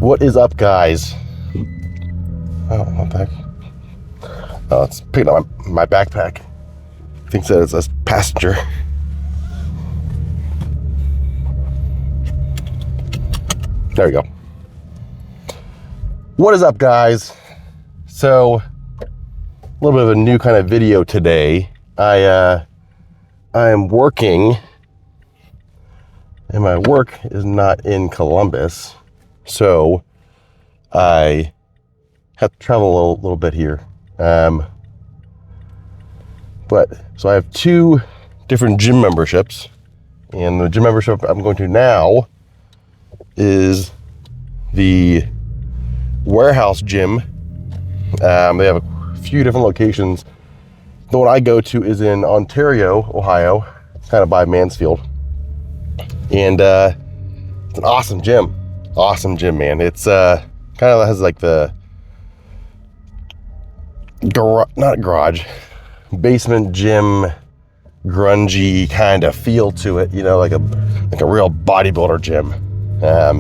What is up, guys? Oh, what the heck? Oh, it's picking up my backpack. Thinks that it's a passenger. There we go. What is up, guys? So, a little bit of a new kind of video today. I am working, and my work is not in Columbus, so I have to travel a little bit here. So I have two different gym memberships, and the gym membership I'm going to now is the warehouse gym. They have a few different locations. The one I go to is in Ontario, Ohio, kind of by Mansfield. And it's an awesome gym. Awesome gym, man. It's kind of has like the basement gym, grungy kind of feel to it, you know, like a real bodybuilder gym.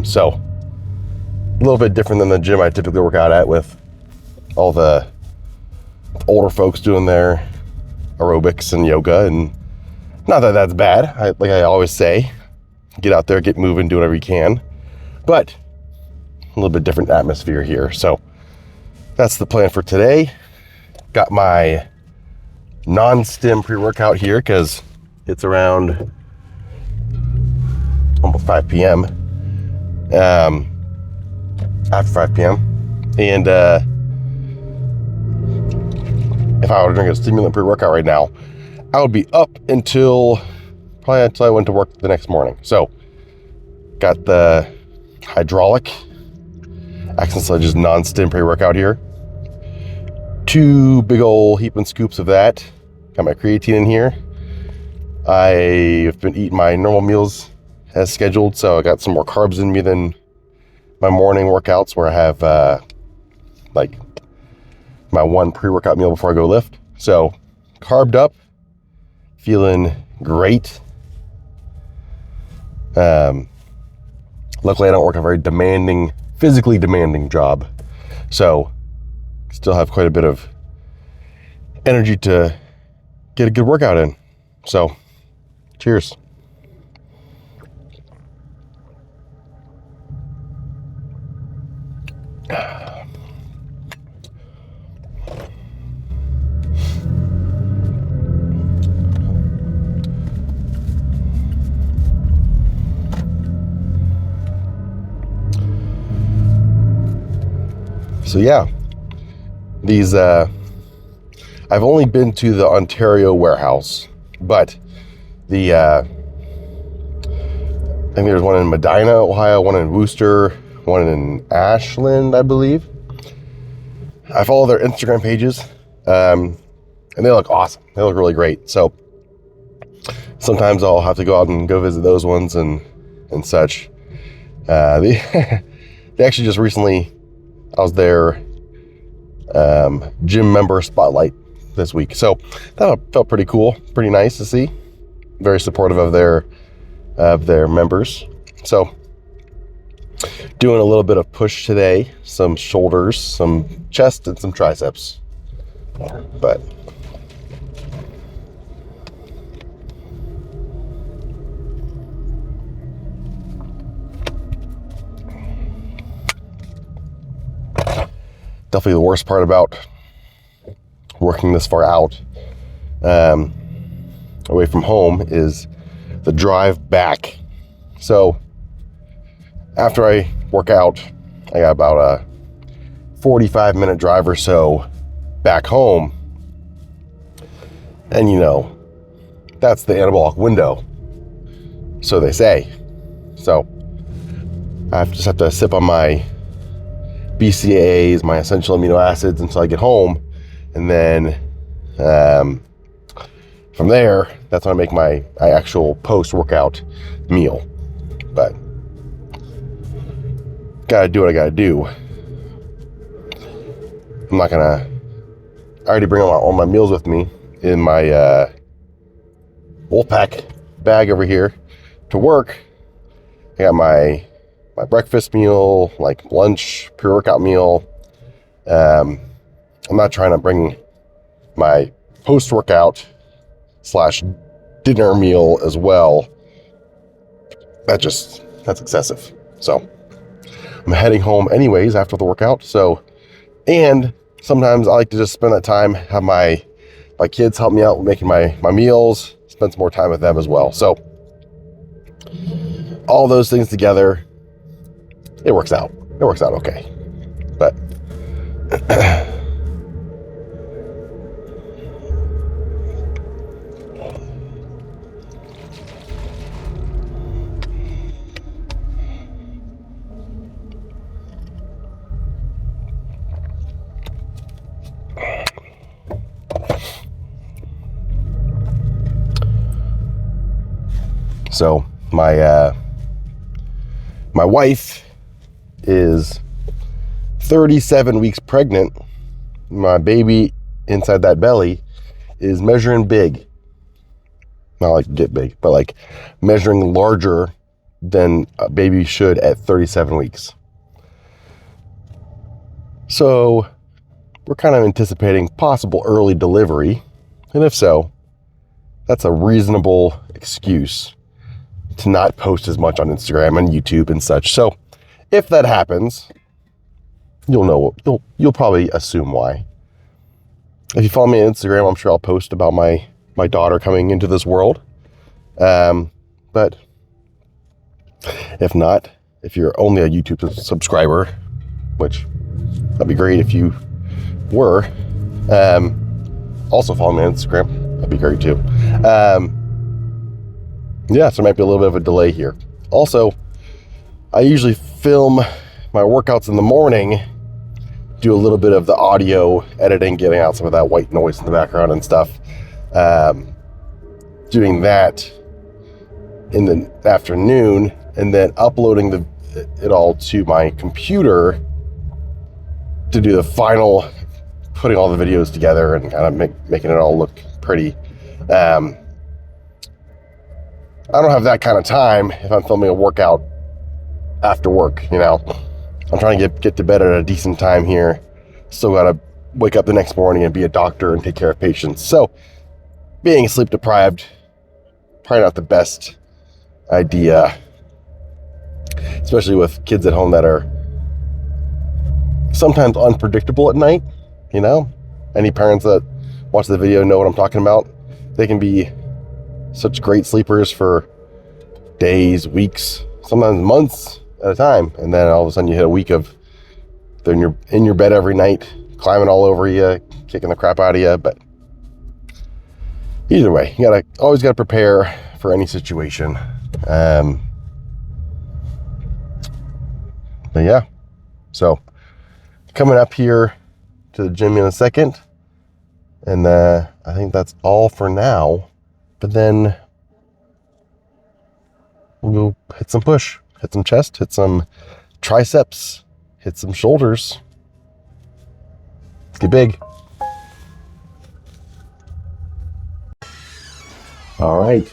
So a little bit different than the gym I typically work out at, with all the older folks doing their aerobics and yoga. And not that that's bad. Like I always say, get out there, get moving, do whatever you can. But a little bit different atmosphere here. So that's the plan for today. Got my non-stim pre-workout here because it's around almost 5 p.m. After 5 p.m. And if I were to drink a stimulant pre-workout right now, I would be up until I went to work the next morning. So got the hydraulic Action Sledges non-stim pre-workout here. 2 big old heap and scoops of that. Got my creatine in here. I've been eating my normal meals as scheduled, so I got some more carbs in me than my morning workouts, where I have like my one pre-workout meal before I go lift. So carved up, feeling great. Luckily I don't work a very physically demanding job, so still have quite a bit of energy to get a good workout in. So cheers. So yeah, these, I've only been to the Ontario warehouse, but the, I think there's one in Medina, Ohio, one in Worcester, one in Ashland, I believe. I follow their Instagram pages, and they look awesome. They look really great. So sometimes I'll have to go out and go visit those ones and such. They actually just recently, I was their gym member spotlight this week. So that felt pretty cool, pretty nice to see. Very supportive of their members. So doing a little bit of push today, some shoulders, some chest, and some triceps. But definitely the worst part about working this far out away from home is the drive back. So after I work out, I got about a 45-minute drive or so back home. And you know, that's the anabolic window, so they say. So I just have to sip on my BCAAs, my essential amino acids, until I get home. And then from there, that's when I make my actual post-workout meal. But gotta do what I gotta do. I'm not gonna, I already bring all my meals with me in my Wolfpack bag over here to work. I got my my breakfast meal, like lunch, pre-workout meal. I'm not trying to bring my post-workout / dinner meal as well. That's excessive. So I'm heading home anyways after the workout. And sometimes I like to just spend that time, have my kids help me out with making my meals, spend some more time with them as well. So all those things together, it works out. It works out okay. But so my wife is 37 weeks pregnant. My baby inside that belly is measuring big. Not like get big, but like measuring larger than a baby should at 37 weeks. So we're kind of anticipating possible early delivery. And if so, that's a reasonable excuse to not post as much on Instagram and YouTube and such. So if that happens, you'll probably assume why. If you follow me on Instagram, I'm sure I'll post about my daughter coming into this world. But if not, if you're only a YouTube subscriber, which that'd be great if you were, also follow me on Instagram. That'd be great too. Yeah, so there might be a little bit of a delay here. Also, I usually film my workouts in the morning, do a little bit of the audio editing, getting out some of that white noise in the background and stuff. Doing that in the afternoon, and then uploading it all to my computer to do the final, putting all the videos together and kind of making it all look pretty. I don't have that kind of time if I'm filming a workout after work, you know. I'm trying to get to bed at a decent time here. Still got to wake up the next morning and be a doctor and take care of patients. So being sleep deprived, probably not the best idea, especially with kids at home that are sometimes unpredictable at night, you know. Any parents that watch the video know what I'm talking about. They can be such great sleepers for days, weeks, sometimes months at a time, and then all of a sudden you hit a week of they're in your bed every night, climbing all over you, kicking the crap out of you. But either way, you always gotta prepare for any situation. But yeah, so coming up here to the gym in a second, and I think that's all for now. But then we'll go hit some push, hit some chest, hit some triceps, hit some shoulders. Let's get big. All right,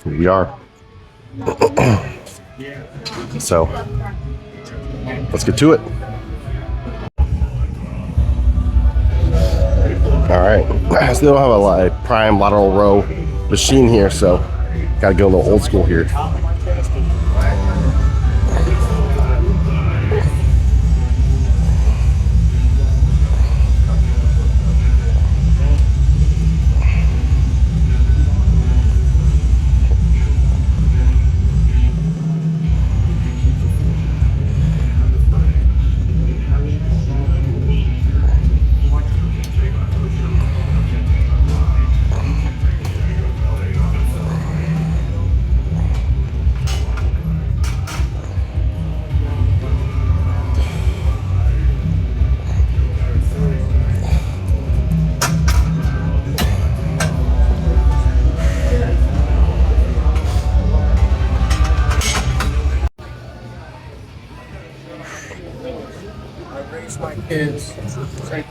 here we are. So let's get to it. All right, I still have a prime lateral row machine here, so gotta go a little old school here.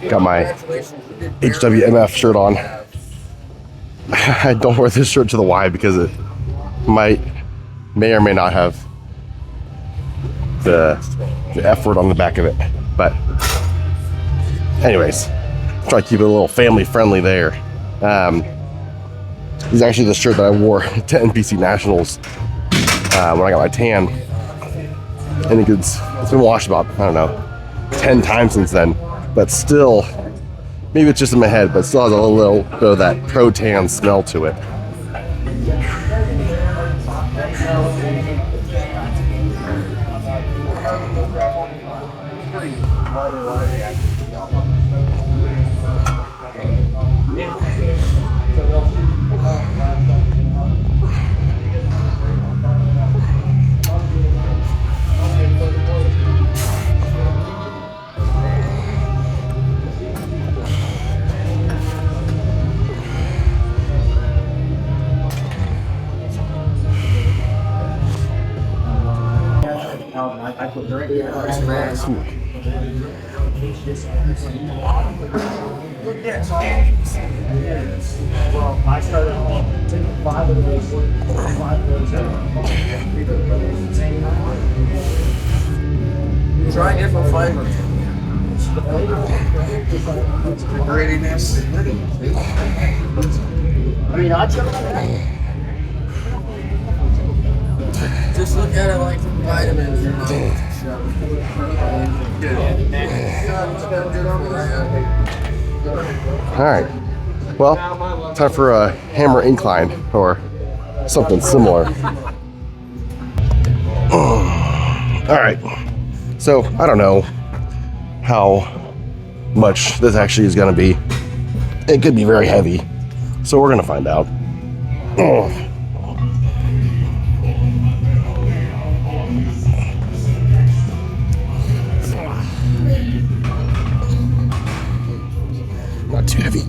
Got my HWMF shirt on. I don't wear this shirt to the Y because it may or may not have the F word on the back of it. But anyways, try to keep it a little family friendly there. This is actually the shirt that I wore to NPC Nationals when I got my tan. And it's been washed about, I don't know, 10 times since then. But still, maybe it's just in my head, but still has a little bit of that pro tan smell to it. Well, I started taking 5 of those, 5 of those try different flavors. Grittiness. I mean, I just look at it like vitamins. All right. Well, time for a hammer incline or something similar. All right. So I don't know how much this actually is going to be. It could be very heavy. So we're going to find out. Not too heavy.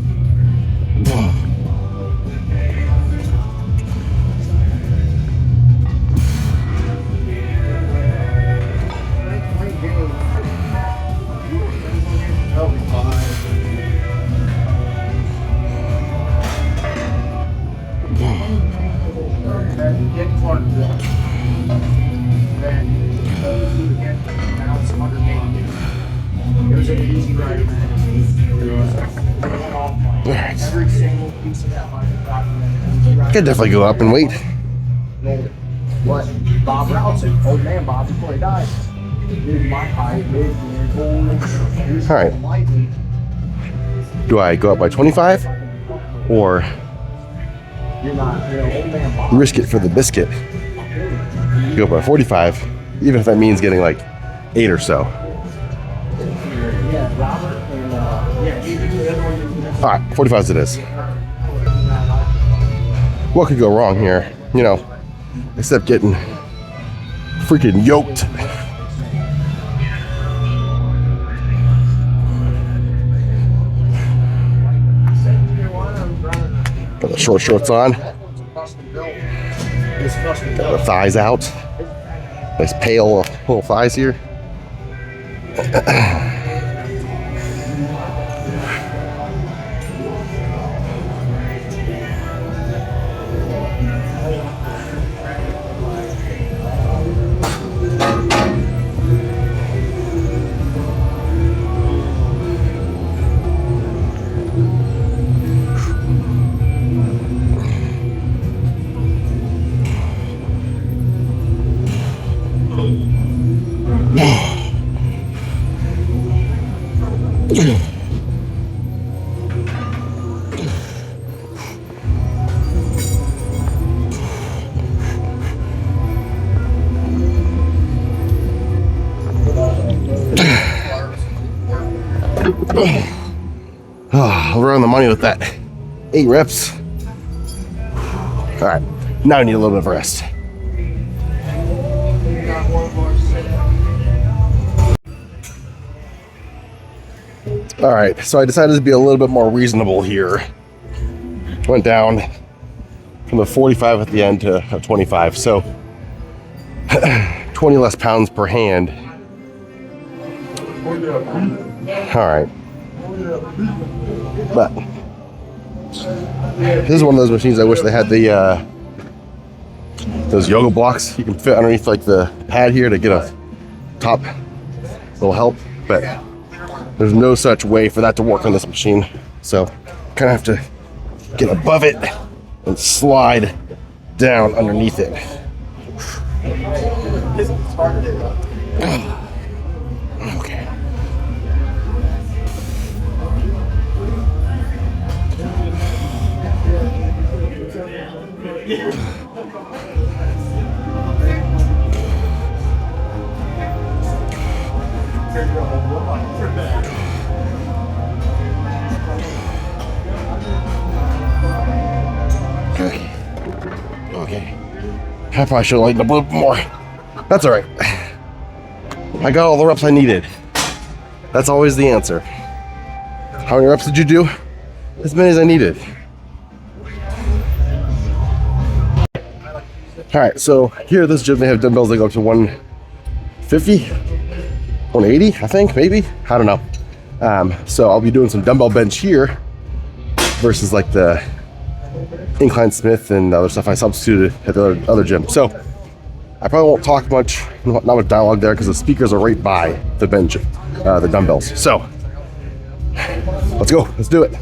Could definitely go up and wait. What? Bob Routson, old man Bob before he died. All right. Do I go up by 25 or risk it for the biscuit? Go up by 45, even if that means getting like 8 or so. All right, 45 it is. What could go wrong here, you know, except getting freaking yoked. Got the short shorts on. Got the thighs out. Nice pale little thighs here. We're on the money with that. 8 reps. All right, now I need a little bit of rest. All right, so I decided to be a little bit more reasonable here. Went down from the 45 at the end to a 25, so 20 less pounds per hand. All right. But this is one of those machines I wish they had the those yoga blocks you can fit underneath like the pad here to get a top will help, but there's no such way for that to work on this machine. So kind of have to get above it and slide down underneath it. Okay. Okay. I probably should have lightened up a little bit more. That's all right. I got all the reps I needed. That's always the answer. How many reps did you do? As many as I needed. All right, so here at this gym, they have dumbbells that go up to 150, 180, I think, maybe. I don't know. So I'll be doing some dumbbell bench here versus like the incline Smith and other stuff I substituted at the other gym. So I probably won't talk much, not much dialogue there because the speakers are right by the bench, the dumbbells. So let's go, let's do it.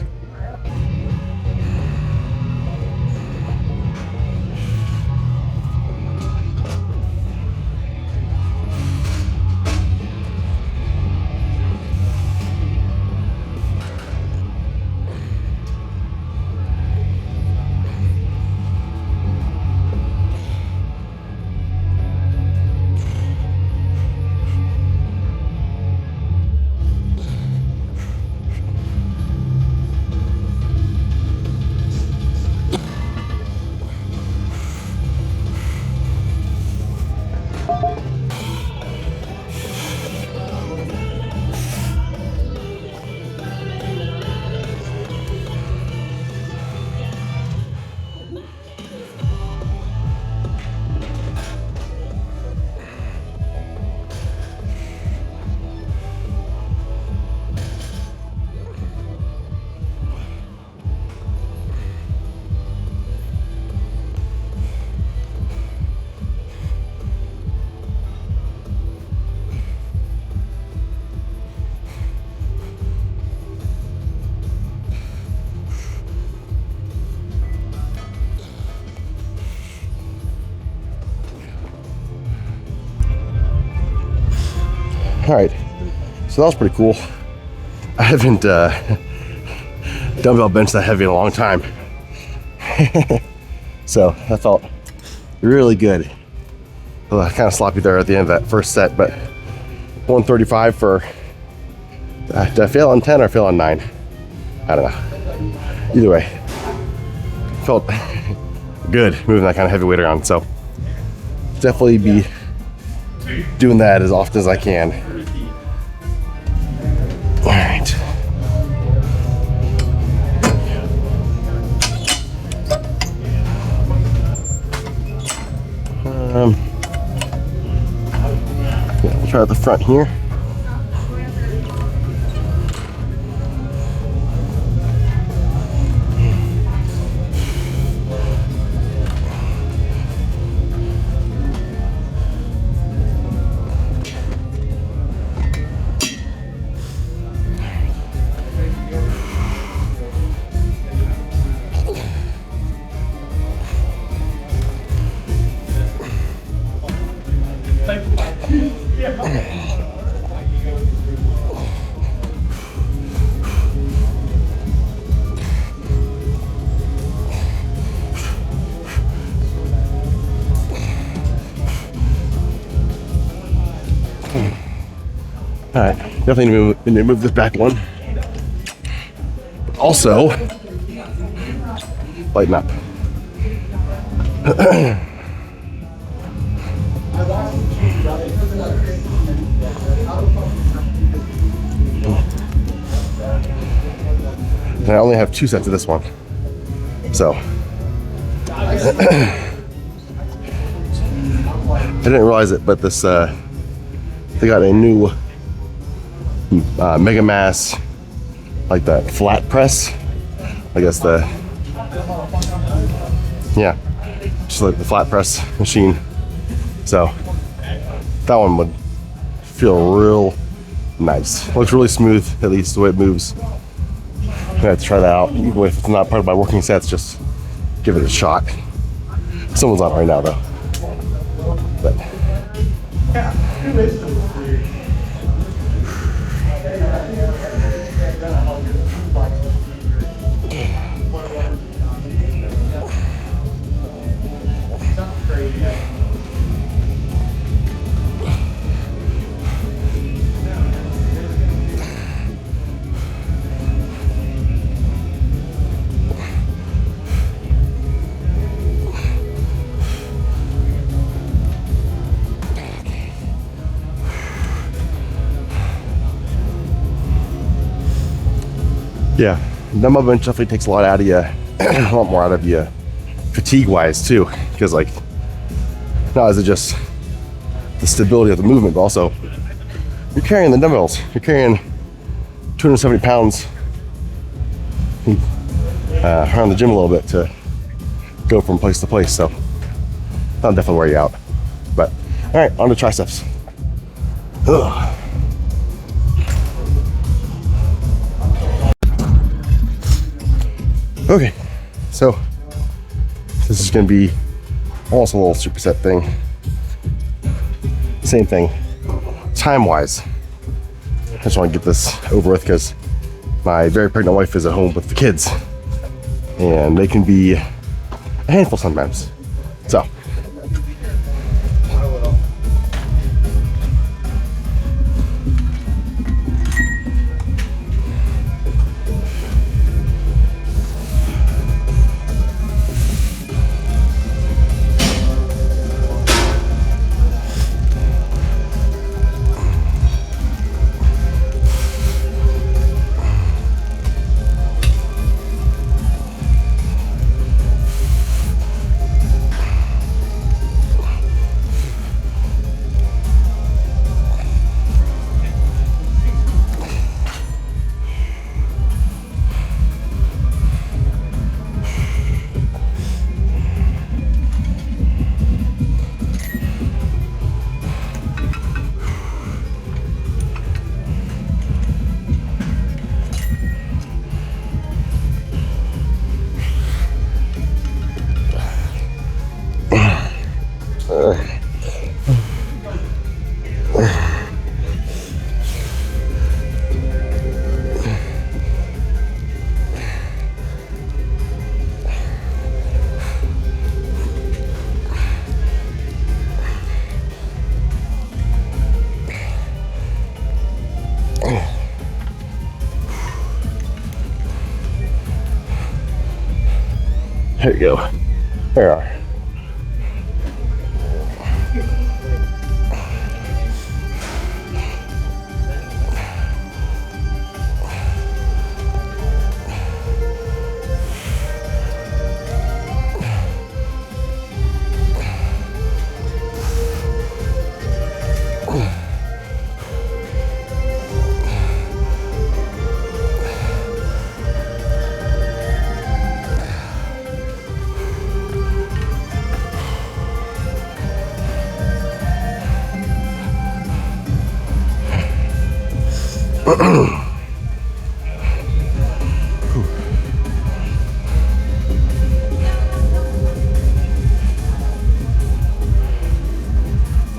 All right, so that was pretty cool. I haven't dumbbell benched that heavy in a long time. So that felt really good. Well, kind of sloppy there at the end of that first set, but 135 for, did I fail on 10 or fail on 9? I don't know. Either way, felt good moving that kind of heavy weight around. So definitely be doing that as often as I can. All right. Yeah, we'll try at the front here. All right, definitely need to move this back one. Also, lighten up. And I only have 2 sets of this one, so I didn't realize it, but this they got a new Mega Mass, like the flat press. I guess just like the flat press machine. So that one would feel real nice. Looks really smooth, at least the way it moves. I'm gonna have to try that out, even if it's not part of my working sets, just give it a shot. Someone's on right now though. But yeah, dumbbell bench definitely takes a lot out of you, a lot more out of you fatigue wise too, because like not is it just the stability of the movement, but also you're carrying the dumbbells. You're carrying 270 pounds around the gym a little bit to go from place to place, so that'll definitely wear you out. But all right, on to triceps. Ugh. Okay, so this is gonna be almost a little superset thing. Same thing, time-wise. I just want to get this over with because my very pregnant wife is at home with the kids, and they can be a handful sometimes. So. There you go. There you are.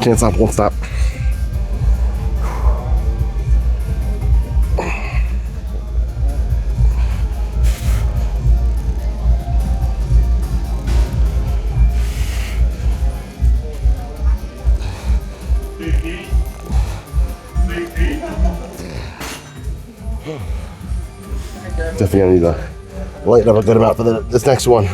Can't stop, won't stop. Definitely gonna need to lighten up a good amount for this next one.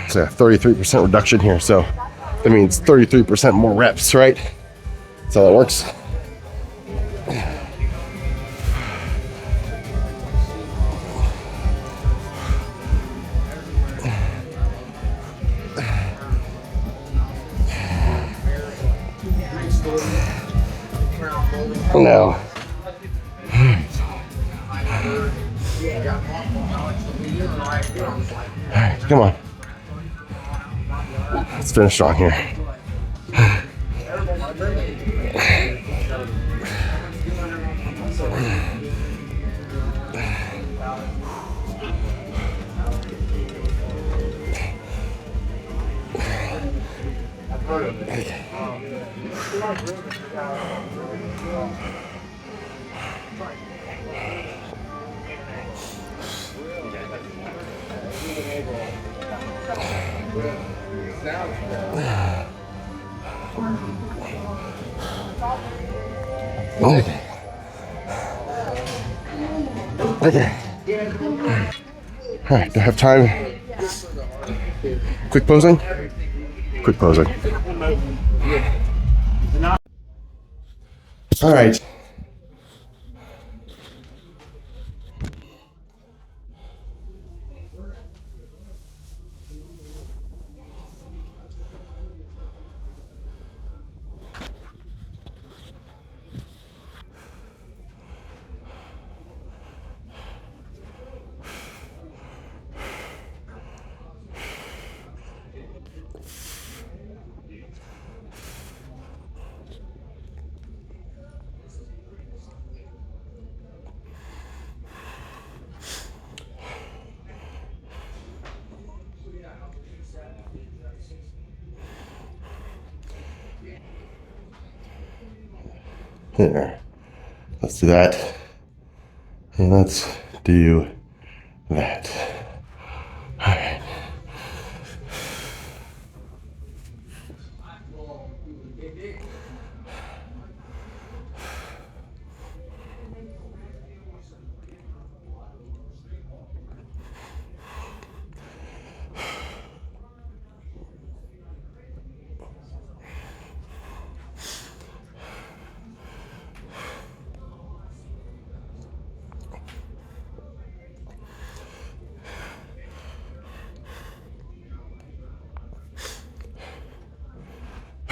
It's a 33% reduction here, so that means 33% more reps, right? That's how that works. Now, all right, come on. Let's finish strong here. Okay. Okay. All right, do I have time? Quick posing? Quick posing. All right. Here. Let's do that. And let's do that. All right.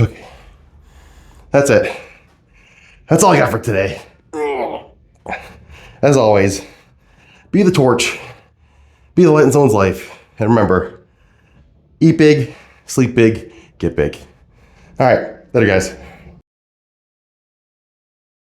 Okay. That's it. That's all I got for today. As always, be the torch, be the light in someone's life, and remember, eat big, sleep big, get big. All right, later guys.